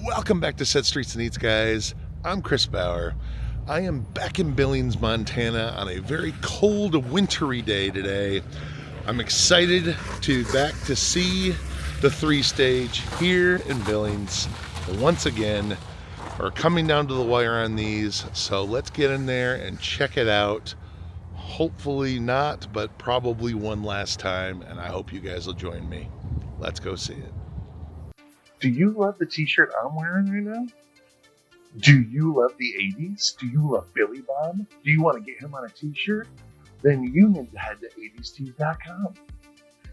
Welcome back to Set Streets and Eats, guys. I'm Chris Bauer. I am back in Billings, Montana on a very cold, wintry day today. I'm excited to back to see the 3 stage here in Billings. Once again, we're coming down to the wire on these, so let's get in there and check it out. Hopefully not, but probably one last time, and I hope you guys will join me. Let's go see it. Do you love the t-shirt I'm wearing right now? Do you love the 80s? Do you love Billy Bob? Do you want to get him on a t-shirt? Then you need to head to 80stees.com.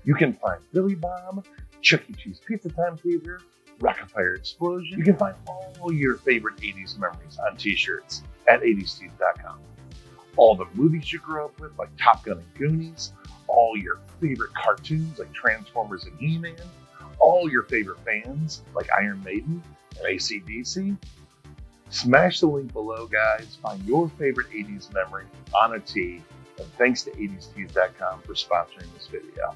You can find Billy Bob, Chuck E. Cheese Pizza Time Fever, Rock-afire Explosion. You can find all your favorite 80s memories on t-shirts at 80stees.com. All the movies you grew up with, like Top Gun and Goonies, all your favorite cartoons like Transformers and He-Man, all your favorite bands like Iron Maiden and AC/DC. Smash the link below, guys. Find your favorite 80s memory on a tee. And thanks to 80stees.com for sponsoring this video.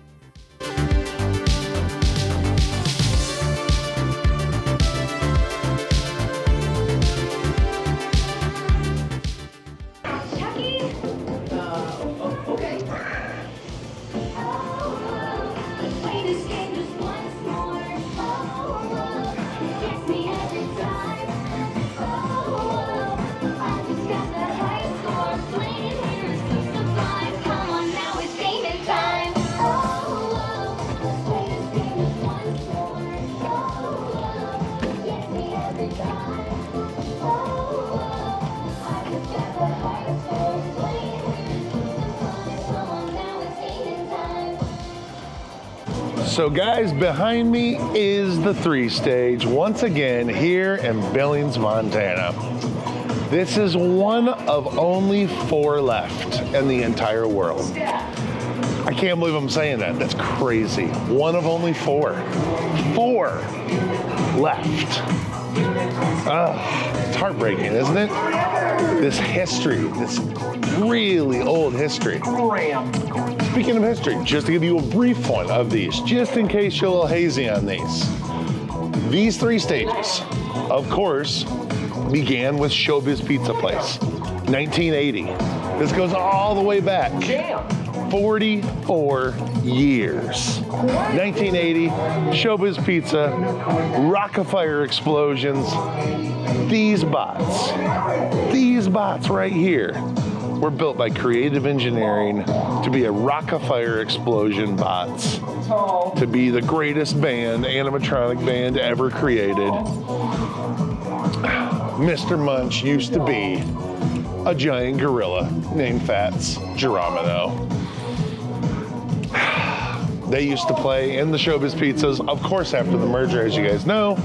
So guys, behind me is the 3 stage, once again here in Billings, Montana. This is one of only 4 left in the entire world. I can't believe I'm saying that. That's crazy. One of only 4. 4 left. It's heartbreaking, isn't it? This history, this really old history. Speaking of history, just to give you a brief one of these, just in case you're a little hazy on these 3 stages, of course, began with Showbiz Pizza Place, 1980. This goes all the way back, 44 years. 1980, Showbiz Pizza, Rock-afire Explosions. These bots right here were built by creative engineering to be a Rock-afire Explosion bots, to be the greatest band, animatronic band ever created. Mr. Munch used to be a giant gorilla named Fats Geronimo. They used to play in the Showbiz Pizzas, of course, after the merger, as you guys know.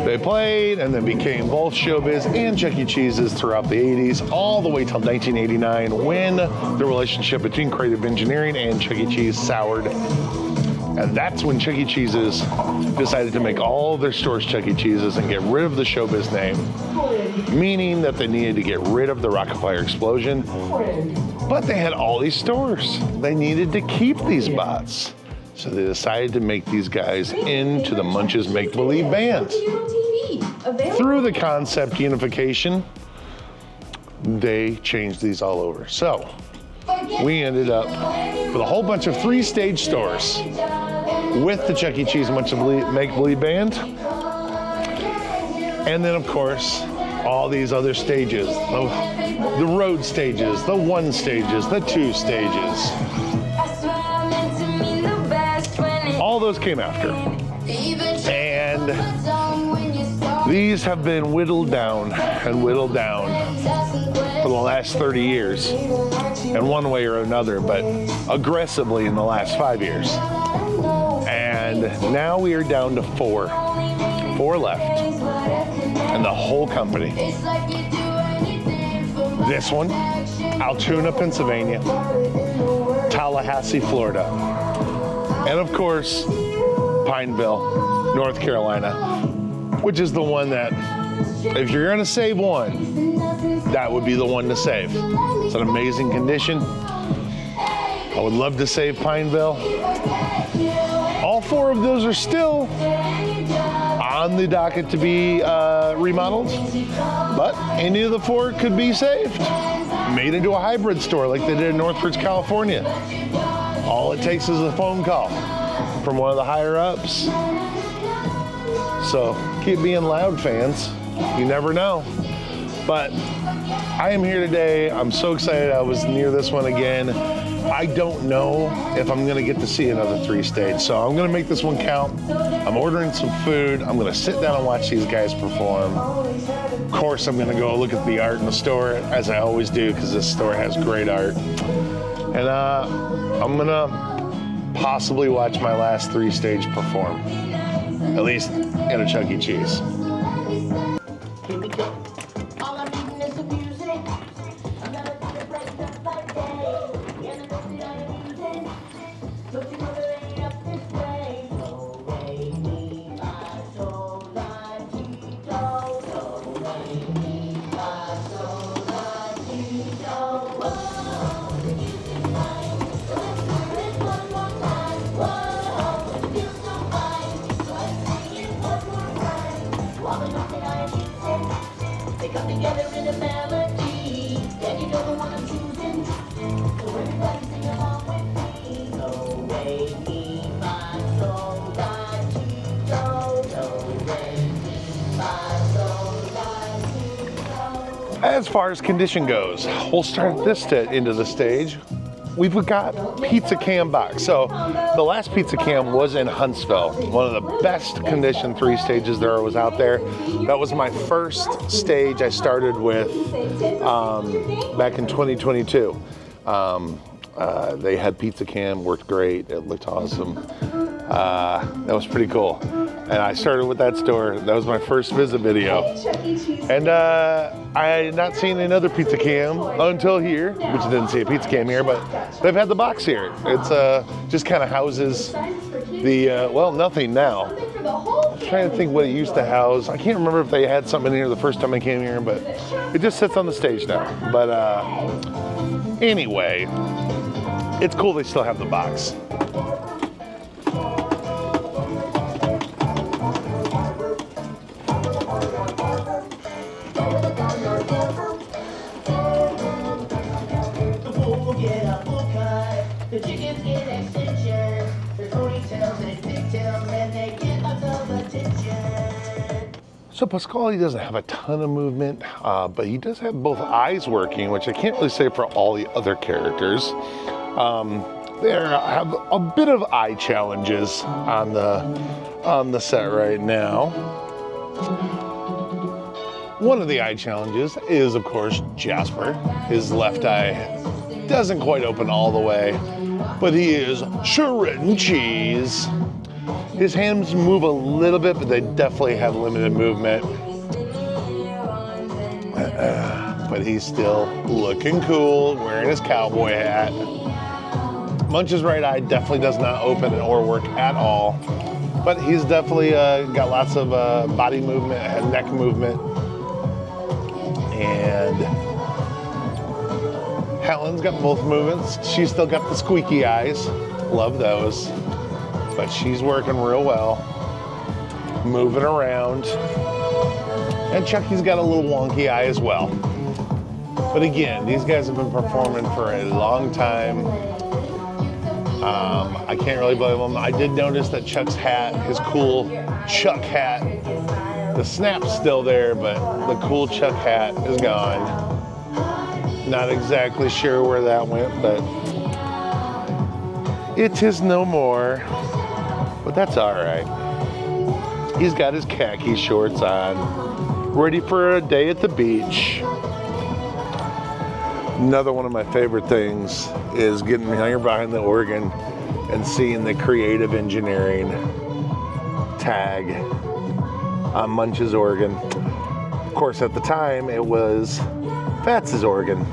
They played and then became both Showbiz and Chuck E. Cheese's throughout the 80s, all the way till 1989, when the relationship between creative engineering and Chuck E. Cheese soured. And that's when Chuck E. Cheese's decided to make all their stores Chuck E. Cheese's and get rid of the Showbiz name, meaning that they needed to get rid of the Rock-afire Explosion. But they had all these stores. They needed to keep these bots. So they decided to make these guys into the Munch's Make-Believe Band. Through the concept unification, they changed these all over. So we ended up with a whole bunch of 3 stage stores with the Chuck E. Cheese Munch's Make-Believe Band. And then, of course, all these other stages, the road stages, the 1 stages, the 2 stages. All those came after. And these have been whittled down and whittled down for the last 30 years in one way or another, but aggressively in the last 5 years. And now we are down to 4 left in the whole company. This one, Altoona, Pennsylvania, Tallahassee, Florida, and of course, Pineville, North Carolina, which is the one that, if you're gonna save one, that would be the one to save. It's an amazing condition. I would love to save Pineville. All 4 of those are still on the docket to be remodeled, but any of the four could be saved, made into a hybrid store like they did in Northridge, California. All it takes is a phone call from one of the higher ups. So keep being loud, fans. You never know. But I am here today. I'm so excited I was near this one again. I don't know if I'm gonna get to see another 3-stage, so I'm gonna make this one count. I'm ordering some food. I'm gonna sit down and watch these guys perform. Of course, I'm gonna go look at the art in the store, as I always do, because this store has great art. And I'm gonna possibly watch my last 3-stage perform, at least in a Chuck E. Cheese. As far as condition goes, we'll start this end of the stage. We've got Pizza Cam box. So the last Pizza Cam was in Huntsville, one of the best condition 3 stages there was out there. That was my first stage I started with back in 2022. They had Pizza Cam, worked great, it looked awesome. That was pretty cool. And I started with that store. That was my first visit video. And I had not seen another Pizza Cam until here, which I didn't see a Pizza Cam here, but they've had the box here. It's just kind of houses the, well, nothing now. I'm trying to think what it used to house. I can't remember if they had something in here the first time I came here, but it just sits on the stage now. But anyway, it's cool they still have the box. So Pasquale doesn't have a ton of movement, but he does have both eyes working, which I can't really say for all the other characters. They have a bit of eye challenges on the set right now. One of the eye challenges is, of course, Jasper. His left eye doesn't quite open all the way, but he is shredding cheese. His hands move a little bit, but they definitely have limited movement. But he's still looking cool, wearing his cowboy hat. Munch's right eye definitely does not open or work at all, but he's definitely got lots of body movement and neck movement. And Helen's got both movements. She's still got the squeaky eyes. Love those. But she's working real well. Moving around. And Chucky's got a little wonky eye as well. But again, these guys have been performing for a long time. I can't really blame them. I did notice that Chuck's hat, his cool Chuck hat, the snap's still there, but the cool Chuck hat is gone. Not exactly sure where that went, but it is no more. But that's all right. He's got his khaki shorts on, ready for a day at the beach. Another one of my favorite things is getting here behind the organ and seeing the creative engineering tag on Munch's organ. Of course, at the time, it was Fatz's organ.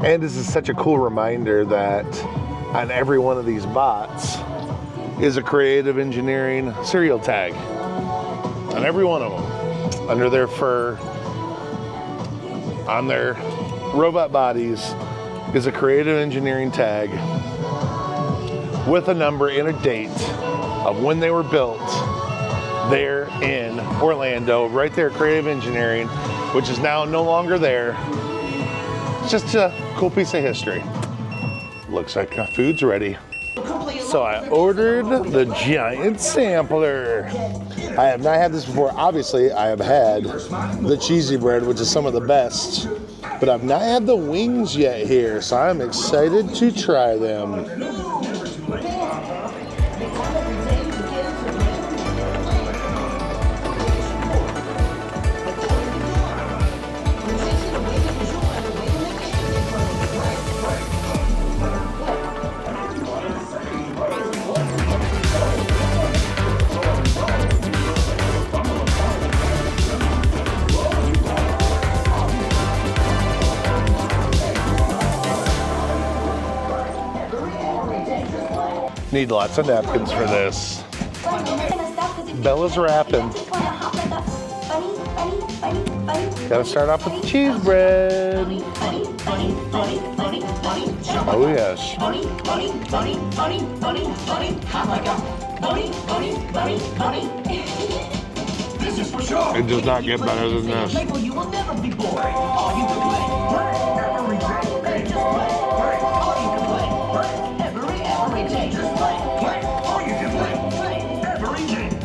And this is such a cool reminder that on every one of these bots is a creative engineering serial tag. On every one of them. Under their fur, on their robot bodies, is a creative engineering tag with a number and a date of when they were built there in Orlando, right there, Creative Engineering, which is now no longer there. It's just a cool piece of history. Looks like my food's ready. So I ordered the giant sampler. I have not had this before. Obviously, I have had the cheesy bread, which is some of the best, but I've not had the wings yet here, so I'm excited to try them. Need lots of napkins for this. Bella's wrapping. Gotta start off with the cheese bread. Oh yes. It does not get better than this.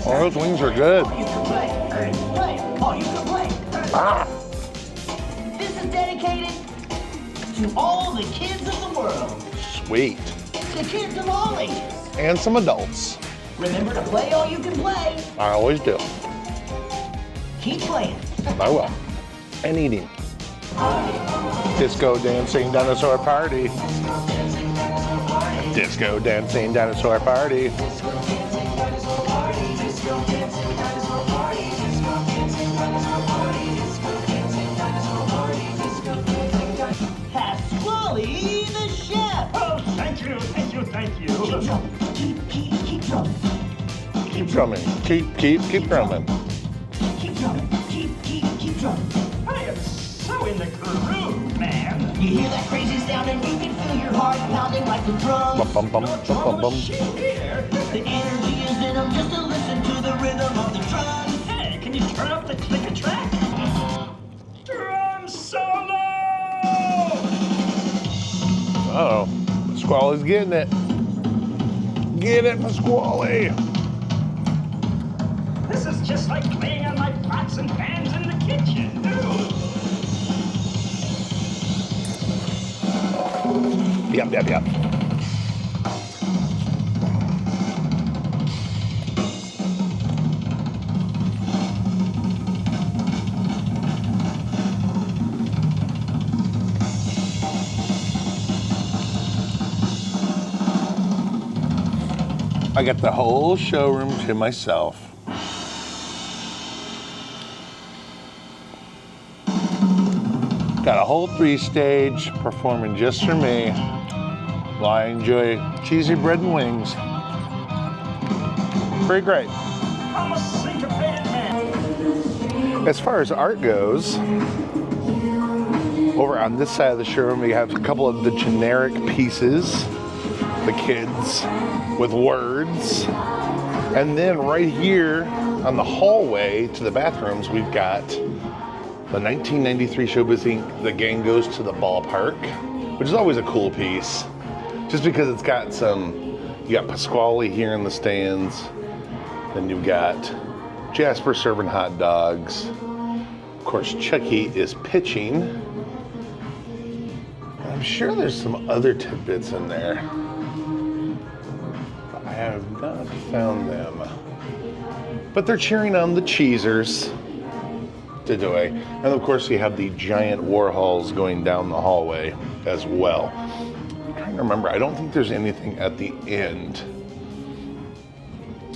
Oh, those wings are good. Ah. This is dedicated to all the kids of the world. Sweet. The kids of all ages. And some adults. Remember to play all you can play. I always do. Keep playing. I will. And eating. Disco dancing dinosaur party. Disco dancing dinosaur party. Pasquale the chef. Oh, thank you. Keep drumming. Keep drumming. Keep drumming. Keep drumming. Keep drumming. I am so in the groove, man. You hear that crazy sound and you can feel your heart pounding like the drums. Bum, bum, bum, bum, bum. Here. The energy is in them just to listen to the rhythm of the drums. Hey, can you turn up the clicker track? Drum solo! Uh-oh. Pasquale's getting it. Get it, Pasquale. This is just like playing on my pots and pans in the kitchen. Yep. I got the whole showroom to myself. Got a whole 3-stage performing just for me while I enjoy cheesy bread and wings. Pretty great. I'm a syncopated man. As far as art goes, over on this side of the showroom, we have a couple of the generic pieces, the kids with words. And then right here on the hallway to the bathrooms, we've got the 1993 Showbiz Inc. The Gang Goes to the Ballpark, which is always a cool piece, just because it's got you got Pasquale here in the stands, then you've got Jasper serving hot dogs. Of course, Chucky is pitching. I'm sure there's some other tidbits in there. I have not found them. But they're cheering on the Cheesers today. And of course, you have the giant Warhols going down the hallway as well. I'm trying to remember, I don't think there's anything at the end.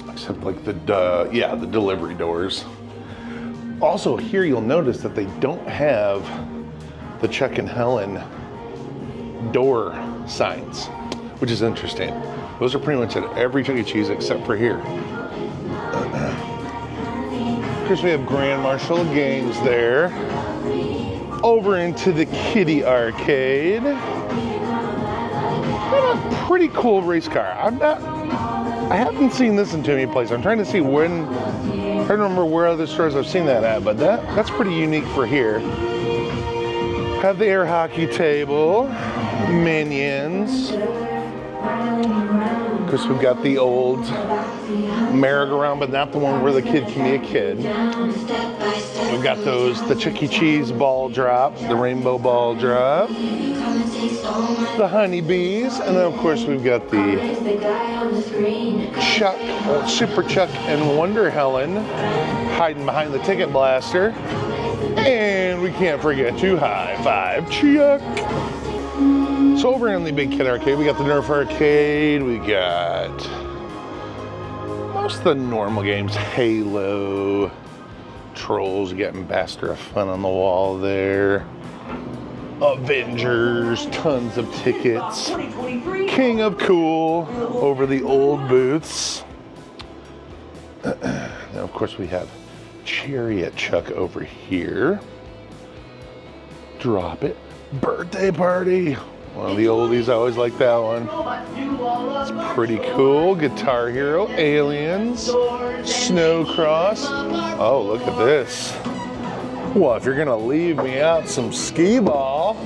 Except like the delivery doors. Also here you'll notice that they don't have the Chuck and Helen door signs, which is interesting. Those are pretty much at every Chuck E. Cheese except for here. Of course, we have Grand Marshal Games there. Over into the kiddie arcade. Got a pretty cool race car. I haven't seen this in too many places. I'm trying to see when I don't remember where other stores I've seen that at, but that's pretty unique for here. Have the air hockey table, Minions. Of course, we've got the old merry-go-round, but not the one where the kid can be a kid. We've got the Chuck E. Cheese ball drop, the rainbow ball drop, the honeybees, and then of course we've got the Chuck, Super Chuck and Wonder Helen hiding behind the ticket blaster. And we can't forget to high five Chuck. So over in the big kid arcade, we got the Nerf arcade, we got most of the normal games, Halo, Trolls, you got Ambassador of Fun on the wall there, Avengers, tons of tickets, King of Cool over the old booths. Then of course we have Chariot Chuck over here. Drop it. Birthday Party. One of the oldies, I always like that one. It's pretty cool. Guitar Hero, Aliens, Snow Cross. Oh, look at this. Well, if you're gonna leave me out some skee ball,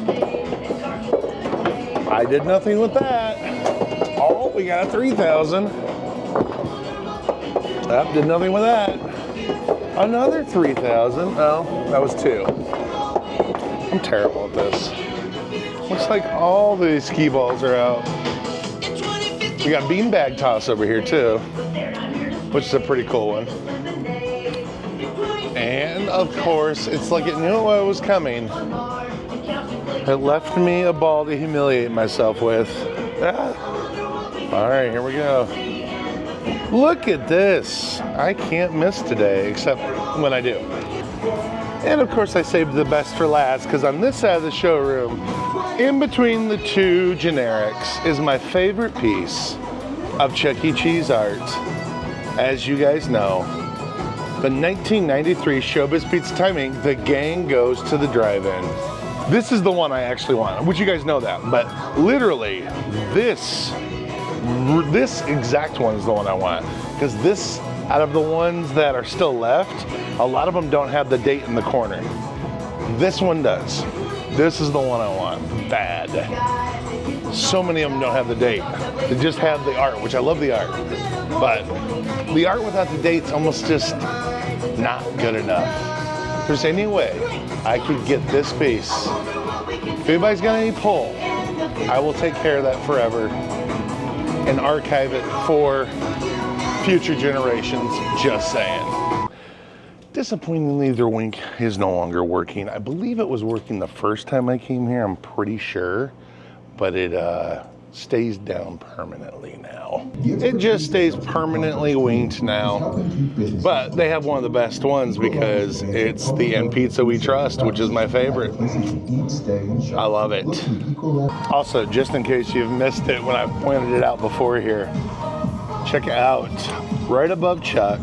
I did nothing with that. Oh, we got a 3,000. That did nothing with that. Another 3,000. Oh, that was 2. I'm terrible at this. Looks like all the skee balls are out. We got beanbag toss over here too, which is a pretty cool one. And of course, it's like it knew what was coming. It left me a ball to humiliate myself with. Ah. All right, here we go. Look at this. I can't miss today, except when I do. And of course I saved the best for last, because on this side of the showroom, in between the two generics, is my favorite piece of Chuck E. Cheese art. As you guys know, the 1993 Showbiz Pizza Timing, The Gang Goes to the Drive-In. This is the one I actually want, which you guys know that, but literally this exact one is the one I want, because this, out of the ones that are still left, a lot of them don't have the date in the corner. This one does. This is the one I want. Bad. So many of them don't have the date. They just have the art, which I love the art. But the art without the date's almost just not good enough. If there's any way I could get this piece, if anybody's got any pull, I will take care of that forever and archive it for future generations, just saying. Disappointingly, their wink is no longer working. I believe it was working the first time I came here, I'm pretty sure, but it stays down permanently now. It just stays permanently winked now, but they have one of the best ones because it's the N Pizza We Trust, which is my favorite. I love it. Also, just in case you've missed it when I pointed it out before here, check it out. Right above Chuck,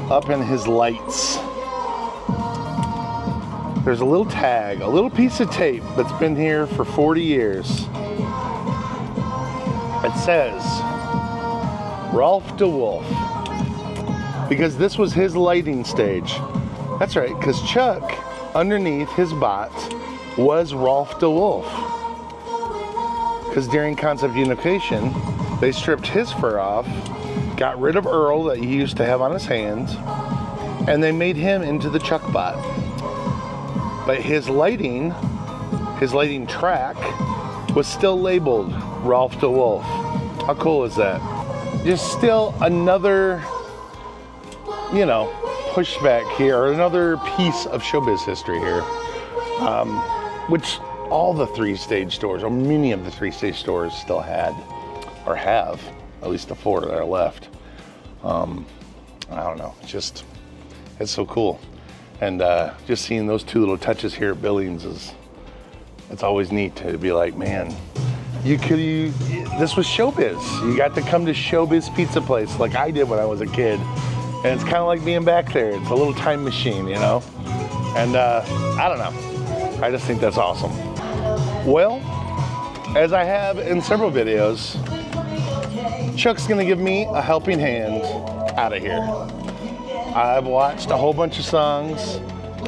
up in his lights, there's a little tag, a little piece of tape that's been here for 40 years. It says Rolf DeWolf, because this was his lighting stage. That's right, because Chuck, underneath his bot, was Rolf DeWolf. Because during concept unification, they stripped his fur off, got rid of Earl that he used to have on his hands, and they made him into the Chuck bot. But his lighting track was still labeled Rolf DeWolf. How cool is that? Just still another, you know, pushback here, or another piece of showbiz history here, which all the 3-stage stores, or many of the 3-stage stores still had, or have, at least the 4 that are left. I don't know, it's so cool. And just seeing those 2 little touches here at Billings it's always neat to be like, man, this was showbiz. You got to come to Showbiz Pizza Place like I did when I was a kid. And it's kind of like being back there. It's a little time machine, you know? And I don't know. I just think that's awesome. Well, as I have in several videos, Chuck's gonna give me a helping hand out of here. I've watched a whole bunch of songs.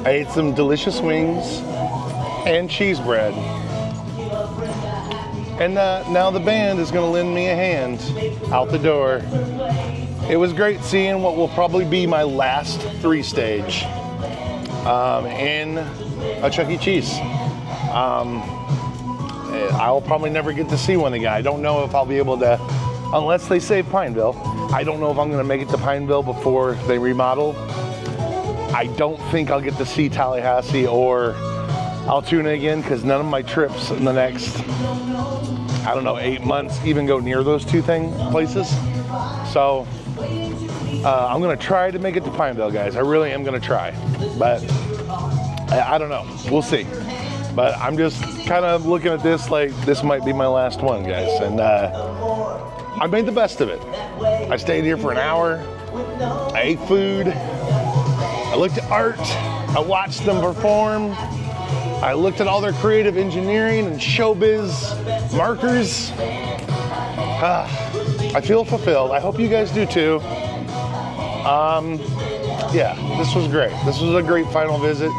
I ate some delicious wings and cheese bread. And now the band is going to lend me a hand out the door. It was great seeing what will probably be my last 3 stage in a Chuck E. Cheese. I'll probably never get to see one again. I don't know if I'll be able to, unless they save Pineville. I don't know if I'm going to make it to Pineville before they remodel. I don't think I'll get to see Tallahassee or Altoona again, because none of my trips in the next, I don't know, 8 months even go near those 2 places. So I'm going to try to make it to Pineville, guys. I really am going to try. But I don't know. We'll see. But I'm just kind of looking at this like this might be my last one, guys. And I made the best of it. I stayed here for an hour. I ate food. I looked at art. I watched them perform. I looked at all their creative engineering and showbiz markers. I feel fulfilled. I hope you guys do too. Yeah, this was great. This was a great final visit.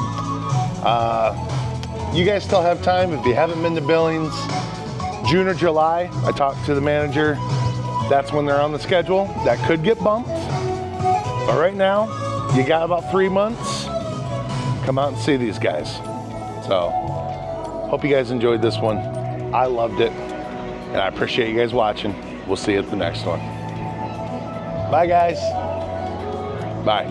You guys still have time if you haven't been to Billings. June or July, I talked to the manager. That's when they're on the schedule. That could get bumped. But right now, you got about 3 months. Come out and see these guys. So, hope you guys enjoyed this one. I loved it. And I appreciate you guys watching. We'll see you at the next one. Bye, guys. Bye.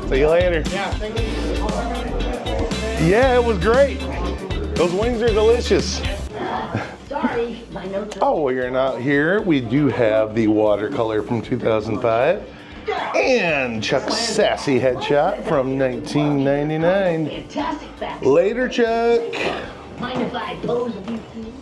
See you later. Yeah, it was great. Those wings are delicious. Sorry, my notes are... Oh, well, you're not here. We do have the watercolor from 2005 and Chuck's sassy headshot from 1999. Fantastic back. Later, Chuck. Mind if I pose a few things?